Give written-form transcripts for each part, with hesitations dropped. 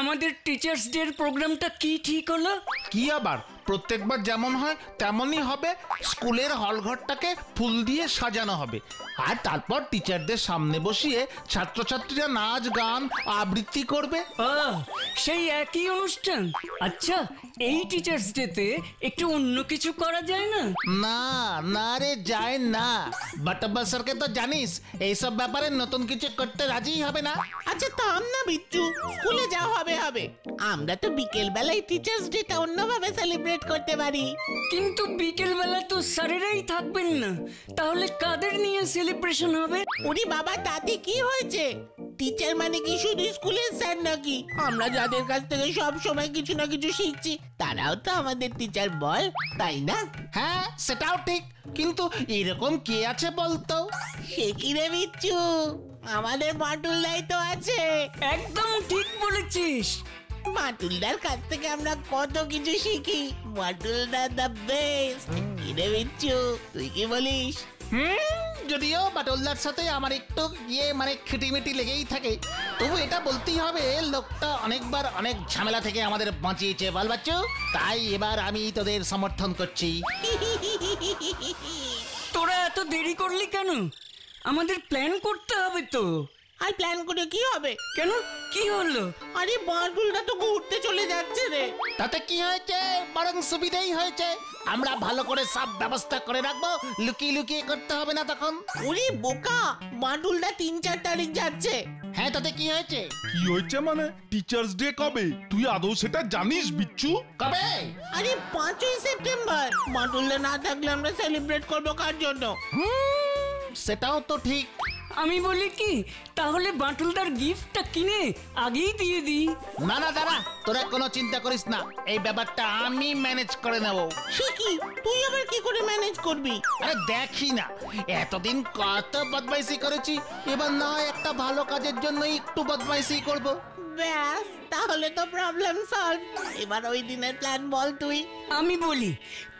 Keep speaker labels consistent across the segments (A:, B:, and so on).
A: আমাদের teachers day প্রোগ্রামটা কি ঠিক হলো?
B: কি আবার প্রত্যেকবার যেমন হয় তেমনই হবে। স্কুলের হলঘরটাকে ফুল দিয়ে সাজানো হবে, আর তারপর টিচারদের সামনে বসিয়ে ছাত্রছাত্রীরা নাচ গান আবৃত্তি করবে।
A: সেই একই অনুষ্ঠান। আচ্ছা, এই টিচার্স ডেতে একটু অন্য কিছু করা যায় না?
B: না না রে, যায় না। বাটাব্বা স্যারকে তো জানিস, এইসব ব্যাপারে নতুন কিছু করতে রাজি হবে না।
C: আচ্ছা থাম না বিচ্ছু, স্কুলে যাওয়া হবে। আমরা তো বিকেল বেলায় টিচার্স ডেটা অন্যভাবে সেলিব্রেট করতে পারি।
A: কিন্তু বিকেল বেলা তো স্যারেরাই থাকবেন না, তাহলে কাদের নিয়ে সেলিব্রেশন হবে?
C: ওরে বাবা, তাতে কি হয়েছে? টিচার মানে কি শুধু স্কুলের স্যার নাকি? আমরা যাদের কাছ থেকে সব সময় কিছু না কিছু শিখছি, তারাও তো আমাদের টিচার, বল তাই না?
B: হ্যাঁ সেটাও ঠিক, কিন্তু এরকম কে আছে বলতো?
C: সে কি রে বিচ্ছু, আমাদের বাটুলদাই তো আছে।
A: একদম ঠিক বলেছিস।
C: বাটুলদার কাছ থেকে আমরা কত কিছু শিখি। বাটুলদা দ্য বেস্ট। কি রে বিচ্ছু, তুই কি বলিস?
B: যদিও বাটুলদার সাথে আমার একটু খিটিমিটি লেগেই থাকে, তবু এটা বলতেই হবে লোকটা অনেকবার অনেক ঝামেলা থেকে আমাদের বাঁচিয়েছে, বল বাচ্চু। তাই এবার আমি তোদের সমর্থন করছি।
A: তোরা এত দেরি করলি কেন? আমাদের প্ল্যান করতে হবে তো।
C: আর প্ল্যান করে কি হবে?
A: কেন, কি হলো?
C: আরে বাটুলদা তো ঘুরতে চলে যাচ্ছে রে।
B: তাতে কি হয়েছে? বরং সুবিধাই হয়েছে। আমরা ভালো করে সব ব্যবস্থা করে রাখবো, লুকিয়ে লুকিয়ে করতে হবে না তখন।
C: ওরে বোকা, বাটুলদা 3-4 তারিখ যাচ্ছে।
B: হ্যাঁ, তাতে কি হয়েছে?
D: কি হয়েছে মানে? টিচার্স ডে কবে? তুই আদৌ সেটা জানিস বিচ্ছু?
B: কবে?
C: আরে 5ই সেপ্টেম্বর। বাটুলদা না থাকলে আমরা সেলিব্রেট করবো কার জন্য?
B: সেটাও তো ঠিক।
A: আমি বলি কি, তাহলে বাটুলদার গিফটটা কিনে আগেই দিয়ে দিই।
B: না না দাঁড়া, তোরা কোনো চিন্তা করিস না, এই ব্যাপারটা আমি ম্যানেজ করে নেব।
C: সে কি, তুই আবার কি করে ম্যানেজ করবি?
B: আরে দেখি না, এতদিন কত বদমাইশি করেছি, এবার না হয় একটা ভালো কাজের জন্য একটু বদমাইশি করব।
C: ব্যাস, তাহলে তো প্রবলেম সলভ। এবার ওই দিনের প্ল্যান বল তুই।
A: আমি বলি,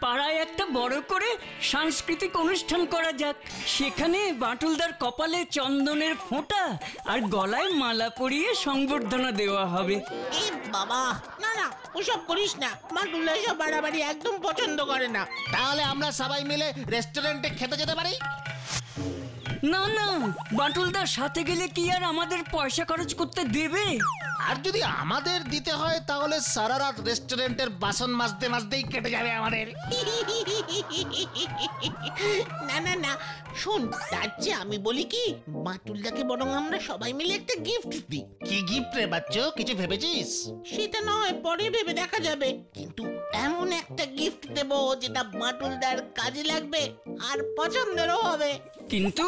A: পাড়ায় একটা বড় করে সাংস্কৃতিক অনুষ্ঠান করা যাক। সেখানে বাটুলদার কপালে চন্দনের ফোঁটা আর গলায় মালা পরিয়ে সংবর্ধনা দেওয়া হবে।
C: এ বাবা, না না, ওসব করিস না। বাটুলদা এসব বাড়াবাড়ি একদম পছন্দ করে না।
B: তাহলে আমরা সবাই মিলে রেস্টুরেন্টে খেতে যেতে পারি।
A: না না, বাটুলদার সাথে গেলে কি আর আমাদের পয়সা খরচ করতে দেবে?
B: আর যদি আমাদের দিতে হয় তাহলে সারা রাত রেস্টুরেন্টের বাসন মাজতে মাজতেই কেটে যাবে আমাদের।
C: না না না, শোন, তার চেয়ে আমি বলি কি, বাটুলদাকে বরং আমরা সবাই মিলে একটা গিফট দিই।
B: কি গিফট রে বাচ্চু, কিছু ভেবেছিস?
C: সেটা নয়, পরে ভেবে দেখা যাবে, কিন্তু এমন একটা গিফট দেব যেটা বাটুলদার কাজে লাগবে আর পছন্দেরও হবে।
A: কিন্তু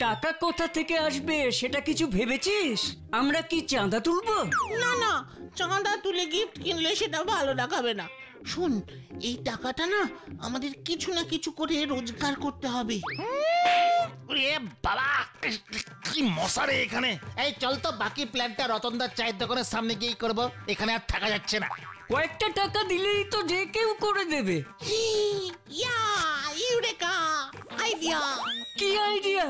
A: টাকা কোথা থেকে আসবে সেটা কিছু ভেবেছিস? আমরা কি চাঁদা তুলবো?
C: না না, চাঁদা তুলে গিফট কিনলে সেটা ভালো দেখাবে না। শোন, এই টাকাটা না আমাদের কিছু না কিছু করে রোজগার করতে হবে।
B: এ বাবা, কি মশা রে এখানে। এই চল তো, বাকি প্ল্যানটা রতনদার চায়ের দোকানের সামনে গিয়েই করবো, এখানে আর থাকা যাচ্ছে না।
A: কয়েকটা টাকা দিলেই তো যে কেউ করে দেবে।
C: ইয়া, ইউরেকা, আইডিয়া।
A: কি আইডিয়া?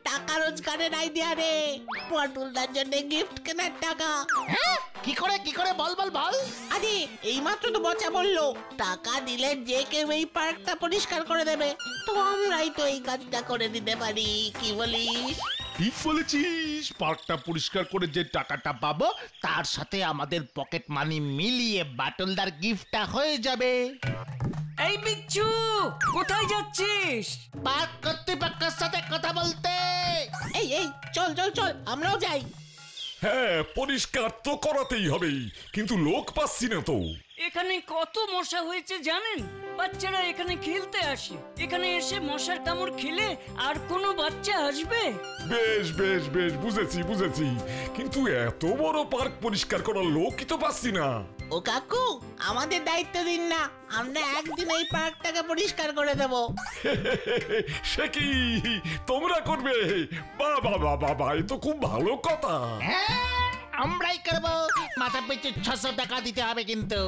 C: টাকা রোজগারের আইডিয়া রে। বাটুলদার জন্য গিফট কেনার টাকা।
B: হ্যাঁ, কি করে বল বল বল।
C: আরে এইমাত্র তো বচা বললো, টাকা দিলে যে কেউ এই পার্কটা পরিষ্কার করে দেবে। তো আমরাই তো এই কাজটা করে দিতে পারি, কি বলিস?
D: ঠিক বলেছিস, পার্কটা পরিষ্কার করে যে টাকাটা পাবো
B: তার সাথে আমাদের পকেট মানি মিলিয়ে বাটুলদার গিফটটা হয়ে যাবে।
A: এই বিচ্ছু, কোথায় যাচ্ছিস?
B: পার্ক কর্তৃপক্ষের সাথে কথা বলতে।
C: এই এই, চল চল চল, আমরাও যাই।
E: হ্যাঁ, পরিষ্কার তো করাতেই হবে, কিন্তু লোক পাচ্ছি না তো।
A: এখানে কত মশা হয়েছে জানেন? বাচ্চারা এখানে খেলতে আসে, এখানে এসে মশার কামড় খেলে আর কোনো বাচ্চা আসবে?
E: বেশ বেশ বেশ, বুঝেছি, কিন্তু এত বড় পার্ক পরিষ্কার করার লোকই তো পাচ্ছি না।
C: ও কাকু, আমাদের দায়িত্ব দিন না, আমরা একদিন এই পার্কটাকে পরিষ্কার করে দেব।
E: সে কি, তোমরা করবে? বাবা বাবা, এ তো খুব ভালো কথা।
B: হ্যাঁ, আমরাই করবো। মাথা পিছু 600 টাকা দিতে হবে কিন্তু।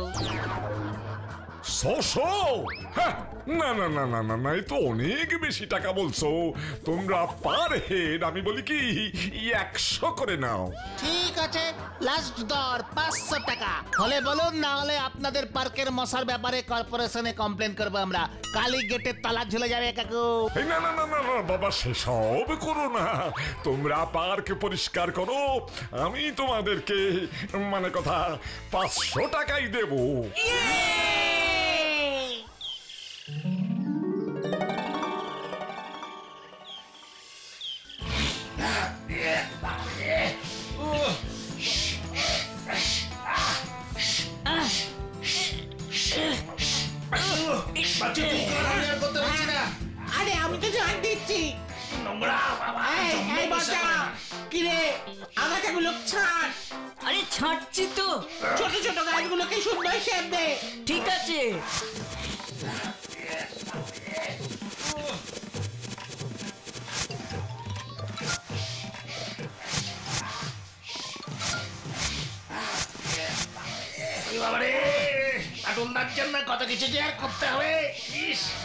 E: 600? হ্যাঁ, না না না না না না, এ তো অনেক বেশি টাকা বলছো। তোমরা পার হেড আমি বলি কি 100 করে নাও।
B: ঠিক আছে, লাস্ট দর 500 টাকা হলে বলুন, না হলে আপনাদের পার্কের মশার ব্যাপারে কর্পোরেশনে কমপ্লেন করবো আমরা। কালী গেটের তালা ঝুলে যাবে কাকু।
E: এই না না না না না, বাবা সেসব করো না। তোমরা পার্ক পরিষ্কার করো, আমি তোমাদেরকে মানে কথা 500 টাকাই দেবো।
C: আরে আমি তো জান দিচ্ছি। এই বাচ্চা, কি রে আগাছাগুলো ছাড়।
A: আরে ছাড়ছি তো।
C: ছোট ছোট গাছগুলোকে সুন্দর শেপ দে।
A: ঠিক আছে।
B: কত কিছু যে আর করতে হবে।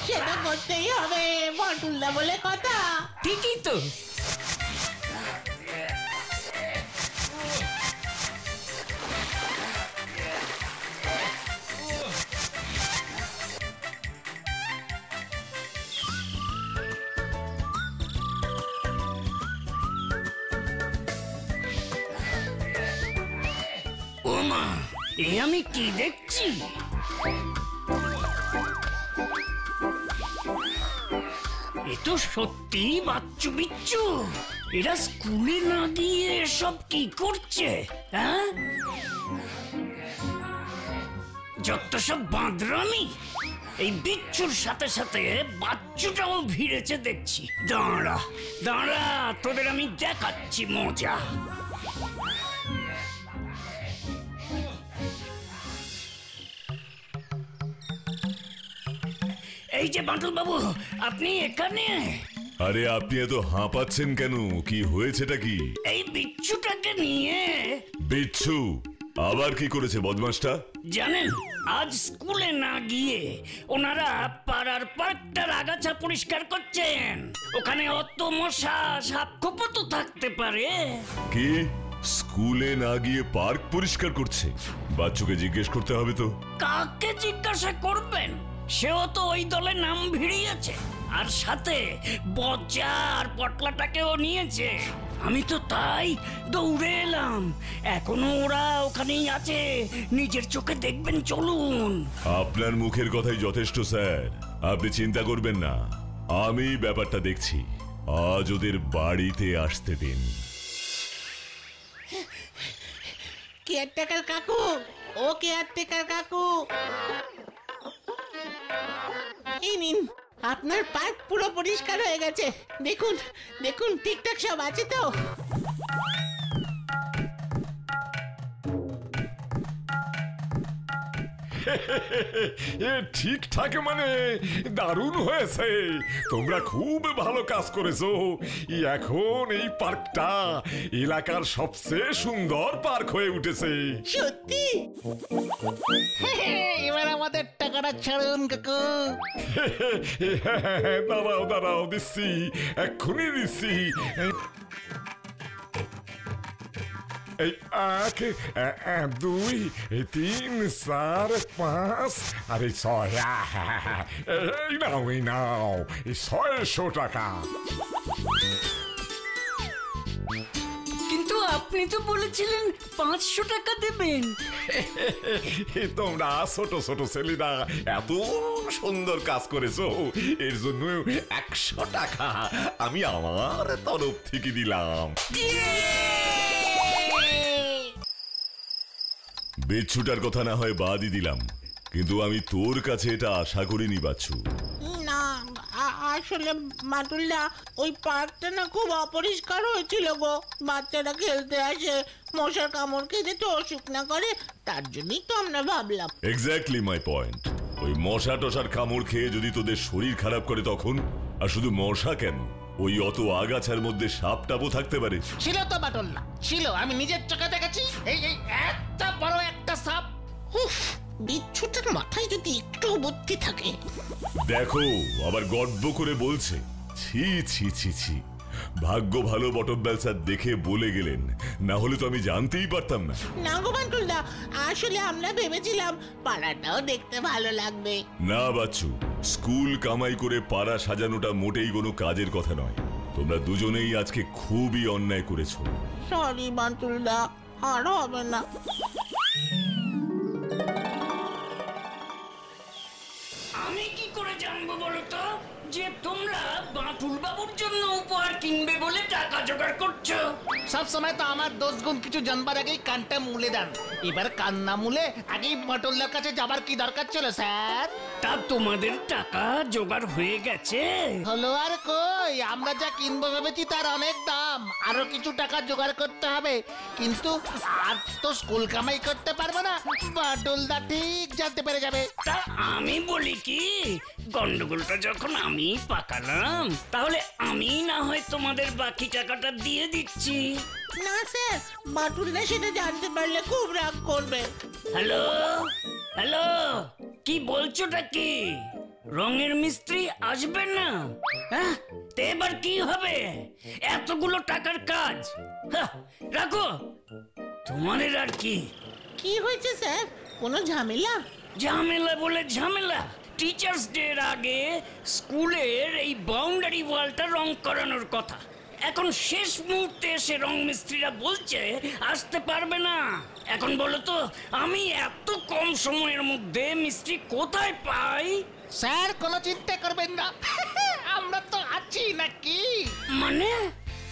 C: সেটা করতেই হবে, বাটুলদা বলে কথা।
A: ঠিকই তো। ওমা, এ আমি কি দেখছি? এ তো সত্যি বাচ্চু বিচ্ছু। এরা স্কুলে না গিয়ে এসব কি করছে? হ্যাঁ, যত সব বাঁদরামি। এই বিচ্ছুর সাথে সাথে বাচ্চুটাও ভিড়েছে দেখছি। দাঁড়া দাঁড়া, তোদের আমি দেখাচ্ছি মজা। এই যে বাঁটুল বাবু, আপনি এখানে?
F: আরে আপনি এত হাঁপাচ্ছেন কেন? কি হয়েছেটা কি?
A: এই বিচ্ছুটাকে নিয়ে।
F: বিচ্ছু আবার কি করেছে বদমাসটা?
A: জানেন, আজ স্কুলে না গিয়ে ওনারা পাড়ার পার্কটার আগাছা পরিষ্কার করছেন। ওখানে অত মশা সাপ খোপ তো থাকতে পারে।
F: কি স্কুলে না গিয়ে পার্ক পরিষ্কার করছে? বাচ্চুকে জিজ্ঞেস করতে হবে তো।
A: কাকে জিজ্ঞাসা করবেন? সেও তো ওই দলে নাম ভিড়িয়েছে, আর সাথে বজ্জা আর পটলাটাকেও নিয়েছে। আমি তো তাই দৌড়ে এলাম। এখনো ওরা ওখানেই আছে, নিজের চোখে দেখবেন, চলুন।
F: আপনার মুখের কথাই যথেষ্ট স্যার, আপনি চিন্তা করবেন না, আমি ব্যাপারটা দেখছি। আজ ওদের বাড়িতে আসতে দিন।
C: কেয়ারটেকার কাকু, ও কেয়ারটেকার কাকু, এই নিন, আপনার পার্ক পুরো পরিষ্কার হয়ে গেছে। দেখুন দেখুন, ঠিকঠাক সব আছে তো?
E: এ ঠিকঠাক মানে দারুণ হয়েছে। তোমরা খুব ভালো কাজ করেছো। এখন এই পার্কটা এলাকার সবচেয়ে সুন্দর পার্ক হয়ে উঠেছে।
C: সত্যি?
B: এবার আমাদের টাকাটা ছাড়ুন কাকু।
E: দাঁড়াও দাঁড়াও, দিচ্ছি, এক্ষুনি দিচ্ছি। এই 1, 2, 3, 4, 5 আর এই 6। এই নাও এই 600 টাকা।
A: কিন্তু আপনি তো বলেছিলেন 500 টাকা দেবেন।
E: তোমরা ছোট ছোট ছেলেরা এত সুন্দর কাজ করেছো, এর জন্য 100 টাকা আমি আমার তরফ থেকে দিলাম।
F: বিচ্ছুটার কথা না হয় বাদই দিলাম, কিন্তু আমি তোর কাছে এটা আশা করিনি বাচ্চু।
C: না, আসলে মাটুলদা, ওই পার্কটা না খুব অপরিষ্কার হয়েছিল গো। বাচ্চারা খেলতে আসে, মশার কামড় খেতে তো অসুখ না করে, তার জন্যই তো আমরা ভাবলাম।
F: Exactly my point. ওই মশা টশার কামড় খেয়ে যদি তোদের শরীর খারাপ করে তখন? আর শুধু মশা কেন, ওই অত আগাছার মধ্যে সাপ টাপও থাকতে পারে।
B: ছিল তো বাটুল্লা, ছিল, আমি নিজের চোখে দেখেছি। এই এত বড় একটা সাপ।
C: উফ, বিচ্ছুটা মাথায় যদি একটু বুদ্ধি থাকে।
F: দেখো আবার গর্ব করে বলছে। ছি ছি ছি ছি, ভাগ্য ভালো বটব্যাল স্যার দেখে বলে গেলেন, না হলে তো আমি জানতেই পারতাম না।
C: না গো বান্টুলদা, আসলে আমরা ভেবেছিলাম পাড়াটাও দেখতে ভালো লাগবে।
F: না বাচ্চু, স্কুল কামাই করে পাড়া সাজানোটা মোটেই কোনো কাজের কথা নয়। তোমরা দুজনেই আজকে খুবই অন্যায় করেছো।
C: সরি বান্টুলদা, আর হবে না।
A: আমি কি করে জানবো বলো তো যে তোমরা বাঁটুল বাবুর জন্য উপহার কিনবে বলে টাকা জোগাড় করছো?
B: সব সময় তো আমার দোষ গুণ কিছু জানবার আগেই কানটা মুলে দেন। এবার কান না মুলে আগেই বাটুলদার কাছে যাবার কি দরকার ছিল স্যার?
A: তা তোমাদের টাকা জোগাড় হয়ে গেছে?
B: হলো আর কই, আমরা যা কিনবো ভেবেছি তার অনেক দাম, আরো কিছু টাকা জোগাড় করতে হবে। কিন্তু আর তো স্কুল কামাই করতে পারবো না, বাটুলদা ঠিক জানতে পেরে যাবে।
A: তা আমি বলি কি, গন্ডগোলটা যখন আমি পাকালাম তাহলে আমি না হয় তোমাদের বাকি টাকাটা দিয়ে দিচ্ছি।
C: না স্যার, বান্টুলদা সেটা জানতে পারলে খুব রাগ করবে।
A: হ্যালো হ্যালো, কি বলছোটা কি? রঙের মিস্ত্রি আসবে না? হ্যাঁ, তে এবার কি হবে? এতগুলো টাকার কাজ, হ্যাঁ, রাখো। তোমাদের আর কি?
C: কি হয়েছে স্যার, কোনো ঝামেলা?
A: ঝামেলা বলে ঝামেলা? টিচার্স ডে এর আগে স্কুলের এই বাউন্ডারি ওয়ালটা রং করানোর কথা, এখন শেষ মুহূর্তে এসে রং মিস্ত্রিরা বলছে আসতে পারবে না। এখন বলো তো আমি এত কম সময়ের মধ্যে মিস্ত্রি কোথায় পাই?
B: স্যার কোনো চিন্তা করবেন না, আমরা তো আছি নাকি।
A: মানে?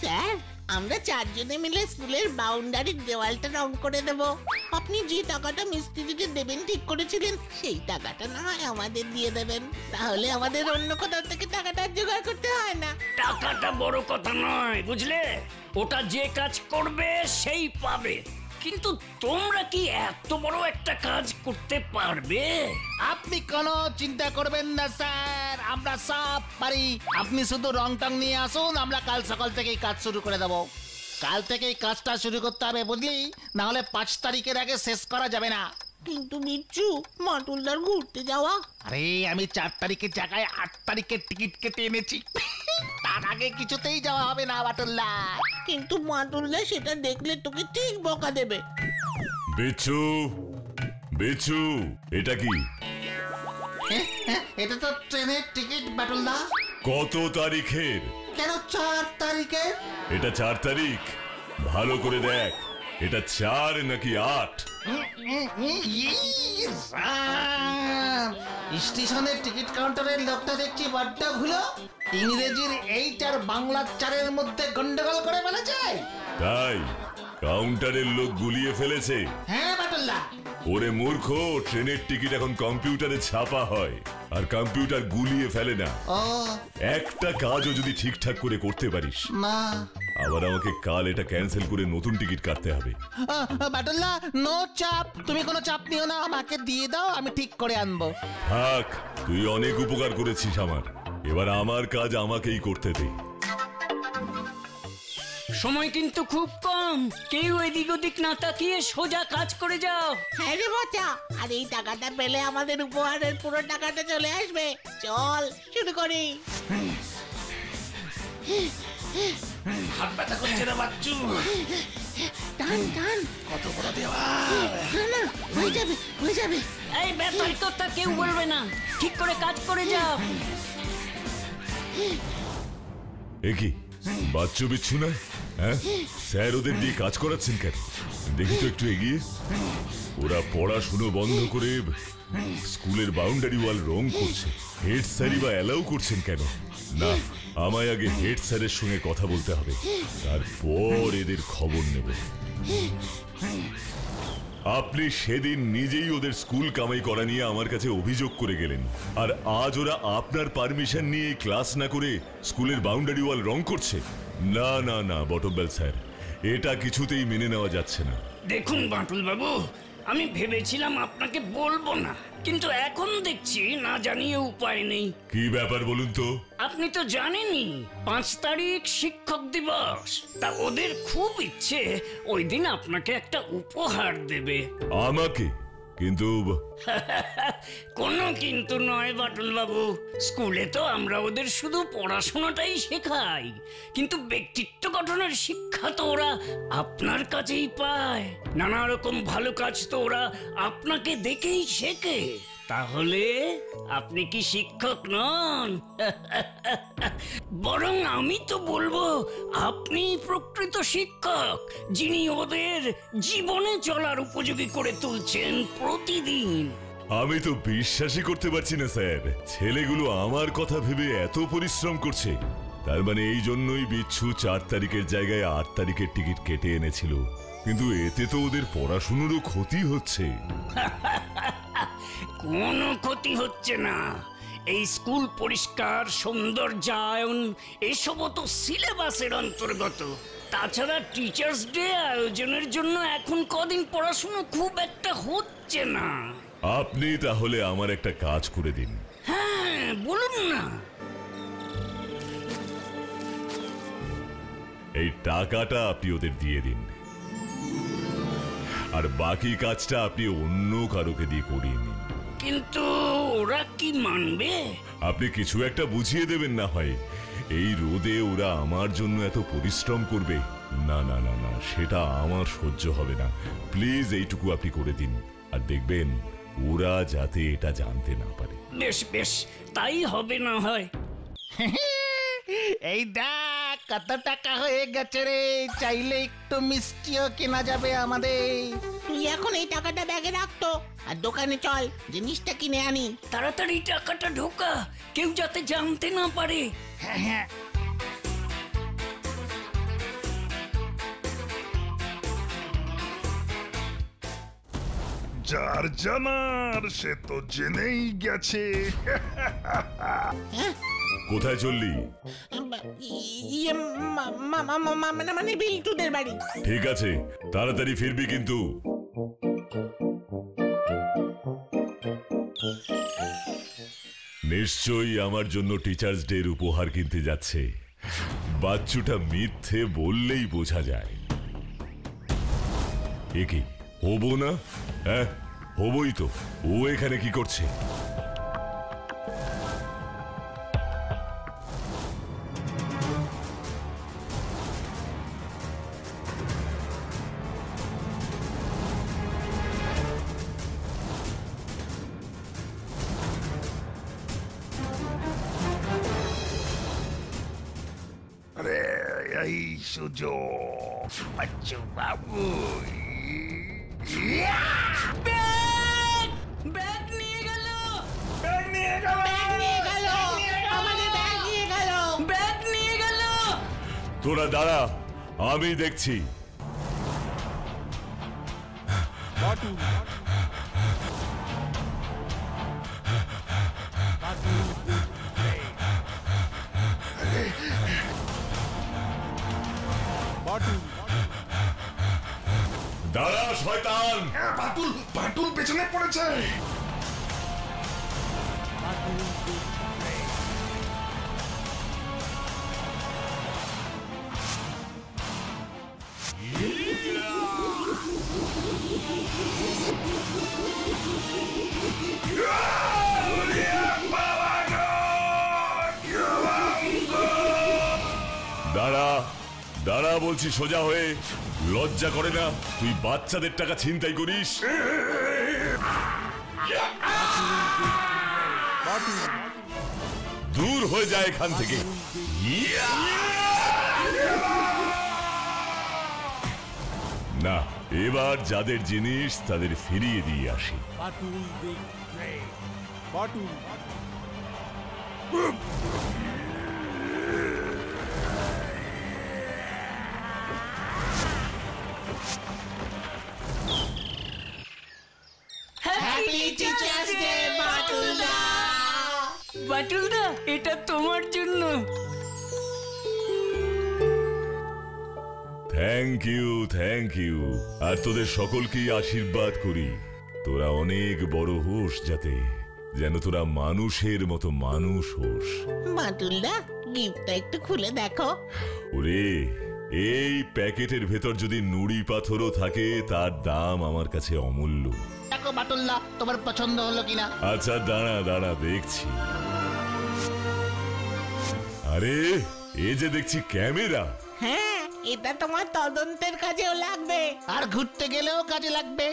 C: স্যার, আমরা চারজনে মিলে স্কুলের বাউন্ডারির দেওয়ালটা রং করে দেব। আপনি যে টাকাটা মিস্ত্রিকে দেবেন ঠিক করেছিলেন, সেই টাকাটা না হয় আমাদের দিয়ে দেবেন, তাহলে আমাদের অন্য কোথাও থেকে টাকাটা জোগাড় করতে হয় না।
A: টাকাটা বড় কথা নয়, বুঝলে? ওটা যে কাজ করবে সেই পাবে। কিন্তু তোমরা কি এত বড় একটা কাজ করতে পারবে?
B: আপনি কোনো চিন্তা করবেন না স্যার, আমরা সব পারি। আপনি শুধু রং টং নিয়ে আসুন, আমরা কাল সকাল থেকেই কাজ শুরু করে দেবো। কাল থেকেই কাজটা শুরু করতে হবে বুঝলি, না হলে 5 তারিখের আগে শেষ করা যাবে না।
C: কিন্তু বিচ্ছু, মাটুলদার ঘুরতে যাওয়া।
B: আরে আমি 4 তারিখের জায়গায় 8 তারিখের টিকিট কেটে এনেছি, তার আগে কিছুতেই যাওয়া হবে না বাটুল্লা।
C: কিন্তু মাটুলদা সেটা দেখলে তোকে ঠিক বকা দেবে।
F: বিচ্ছু, বিচ্ছু, এটা কি?
B: এটা তো ট্রেনের টিকিট বাটুলদা।
F: কত তারিখের?
B: কেন 4 তারিখের?
F: এটা 4 তারিখ। ভালো করে দেখ, এটা 4 নাকি 8?
B: স্টেশনের টিকিট কাউন্টারের লোকটা দেখছি বড্ড ভুলো, ইংরেজির 8 আর বাংলার 4-এর মধ্যে গন্ডগোল করে ফেলেছে।
F: তাই কাউন্টারের লোক গুলিয়ে ফেলেছে?
B: হ্যাঁ বাটুল্লা।
F: ওরে মূর্খ, ট্রেনের টিকিট এখন কম্পিউটারে ছাপা হয়, আর কম্পিউটার গুলিয়ে ফেলে না।
B: ও
F: একটা কাজও যদি ঠিকঠাক করে করতে পারিস,
B: না
F: আবার আমাকে কাল এটা ক্যান্সেল করে নতুন টিকিট কাটতে হবে।
B: বাটুল্লা, নো চাপ, তুমি কোনো চাপ নিও না, আমাকে দিয়ে দাও, আমি ঠিক করে আনবো।
F: থাক, তুই অনেক উপকার করেছিস আমার, এবার আমার কাজ আমাকেই করতে দে।
A: সময় কিন্তু খুব কম, কেউ এদিক ওদিক না তাকিয়ে সোজা কাজ করে যাও।
C: হ্যাঁ রে বাচ্চা, আর এই টাকাটা পেলে আমাদের উপহারের পুরো টাকাটা চলে আসবে। চল শুরু করি।
B: হাত ব্যথা করছে না বাচ্চু।
C: টান টান,
B: কত বড় দেওয়া।
C: না না, হয়ে যাবে হয়ে যাবে।
A: এই ব্যাপার কথা কেউ বলবে না, ঠিক করে কাজ করে যাও।
F: এ কি বাচ্চু বিচ্ছু না? হ্যাঁ, স্যার ওদের দিয়ে কাজ করাচ্ছেন কেন? দেখি তো একটু এগিয়ে। ওরা পড়াশুনো বন্ধ করে স্কুলের বাউন্ডারি ওয়াল রং করছে, হেড স্যারই বা অ্যালাউ করছেন কেন? না, আমায় আগে হেড স্যারের সঙ্গে কথা বলতে হবে, তারপর এদের খবর নেব। আপনি সেদিন নিজেই ওদের স্কুল কামাই করা নিয়ে আমার কাছে অভিযোগ করে গেলেন, আর আজ ওরা আপনার পারমিশন নিয়ে ক্লাস না করে স্কুলের বাউন্ডারি ওয়াল রং করছে। না না না বটব্যাল স্যার, এটা কিছুতেই মেনে নেওয়া যাচ্ছে না।
A: দেখুন বাঁটুল বাবু, আমি ভেবেছিলাম আপনাকে বলবো না, কিন্তু এখন দেখছি না জানিয়ে উপায় নেই।
F: কি ব্যাপার বলুন তো?
A: আপনি তো জানেনই 5 তারিখ শিক্ষক দিবস, তা ওদের খুব ইচ্ছে ওই দিন আপনাকে একটা উপহার দেবে।
F: আমাকে? কিন্তু
A: কোনো কিন্তু নয় বাটুল বাবু, স্কুলে তো আমরা ওদের শুধু পড়াশোনাটাই শেখাই, কিন্তু ব্যক্তিত্ব গঠনের শিক্ষা তো ওরা আপনার কাছেই পায়। নানা রকম ভালো কাজ তো ওরা আপনাকে দেখেই শেখে। তাহলে আপনি কি শিক্ষক নন? বরং আমি তো বলবো আপনি প্রকৃত শিক্ষক, যিনি ওদের জীবনে চলার উপযোগী করে তুলছেন প্রতিদিন।
F: আমি তো বিশ্বাসই করতে পারছি না স্যার, ছেলেগুলো আমার কথা ভেবে এত পরিশ্রম করছে। তার মানে এই জন্যই বিচ্ছু 4 তারিখের জায়গায় 8 তারিখের টিকিট কেটে এনেছিল, কিন্তু এতে তো ওদের পড়াশুনোরও ক্ষতি হচ্ছে।
A: কোনো ক্ষতি হচ্ছে না। এই স্কুল পরিষ্কার, সৌন্দর্যায়ন এসবও তো সিলেবাসের অন্তর্গত। তাছাড়া টিচার্স ডে আয়োজনের জন্য এখন কদিন পড়াশোনা খুব একটা হচ্ছে না।
F: আপনি তাহলে আমার একটা কাজ করে দিন।
A: হ্যাঁ, বলুন না।
F: এই টাকাটা আপনি ওদের দিয়ে দিন, আর বাকি কাজটা আপনি অন্য কারোকে দিয়ে করিয়ে নিন।
A: কিন্তু ওরা কি মানবে?
F: আপনি কিছু একটা বুঝিয়ে দেবেন না হয়। এই রোদে ওরা আমার জন্য এত পরিশ্রম করবে? না না না না, সেটা আমার সহ্য হবে না। প্লিজ এইটুকু আপনি করে দিন, আর দেখবেন ওরা যাতে এটা জানতে না পারে।
A: বেশ বেশ, তাই হবে না হয়।
B: এই দেখ কত টাকা হয়ে গেছে রে, চাইলে একটু মিষ্টিও কেনা যাবে আমাদের।
C: তুই এখন এই টাকাটা ব্যাগে রাখতো, আর দোকানে চল জিনিসটা কিনে আনি।
A: তাড়াতাড়ি টাকাটা ঢোকা, কেউ যাতে জানতে না পারে।
B: হ্যাঁ হ্যাঁ।
D: যার জানার সে তো জেনেই গেছে।
F: কোথায় চললি?
C: ইয়ে মানে বিল্টুদের বাড়ি।
F: ঠিক আছে, তাড়াতাড়ি ফিরবি কিন্তু। নিশ্চয়ই আমার জন্য টিচার্স ডে উপহার কিনতে যাচ্ছে। বাচ্চুটা মিথ্যে বললেই বোঝা যায়। এ কি হবো না? হ্যাঁ হবই তো। ও এখানে কি করছে?
D: আরে এই সুযোগ বাচ্চু বাবু।
A: ব্যাগ নিয়ে গেল,
C: ব্যাগ নিয়ে গেল, আমাদের ব্যাগ নিয়ে গেল।
A: ব্যাগ নিয়ে গেল।
F: তোরা দাঁড়া, আমি দেখছি। দাঁড়া শয়তান!
D: বাটুল বাটুল পেছনে পড়েছে।
F: দাঁড়া দাঁড়া বলছি সোজা হয়ে। লজ্জা করে না? তুই বাচ্চাদের টাকা ছিনতাই করিস? দূর হয়ে যায় এখান থেকে। না, এবার যাদের জিনিস তাদের ফিরিয়ে দিয়ে আসি।
C: হ্যাপি টিচার্স ডে বাটুলদা।
A: বাটুলদা, এটা তোমার জন্য।
F: Thank you thank you. আর তোদের সকলকেই আশীর্বাদ করি তোরা অনেক বড় হোস, যাতে যেন তোরা মানুষের মতো মানুষ হোস।
C: বাটুলদা, গিফটটা একটু খুলে দেখো।
F: ওরে, এই প্যাকেটের ভেতর যদি নুড়ি পাথরও থাকে তার দাম আমার কাছে অমূল্য।
B: দেখো বাটুল্লা তোমার পছন্দ হলো কিনা।
F: আচ্ছা দাঁড়া দাঁড়া দেখছি। আরে এই যে দেখছি ক্যামেরা।
C: হ্যাঁ, এটা তোমার তদন্তের কাজেও লাগবে।
B: আর ঘুরতে গেলেও কাজে লাগবে।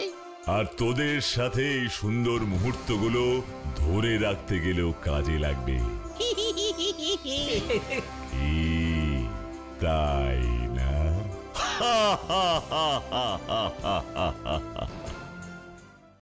F: আর তোদের সাথে এই সুন্দর মুহূর্তগুলো ধরে রাখতে গেলেও কাজে লাগবে। কি তাই না?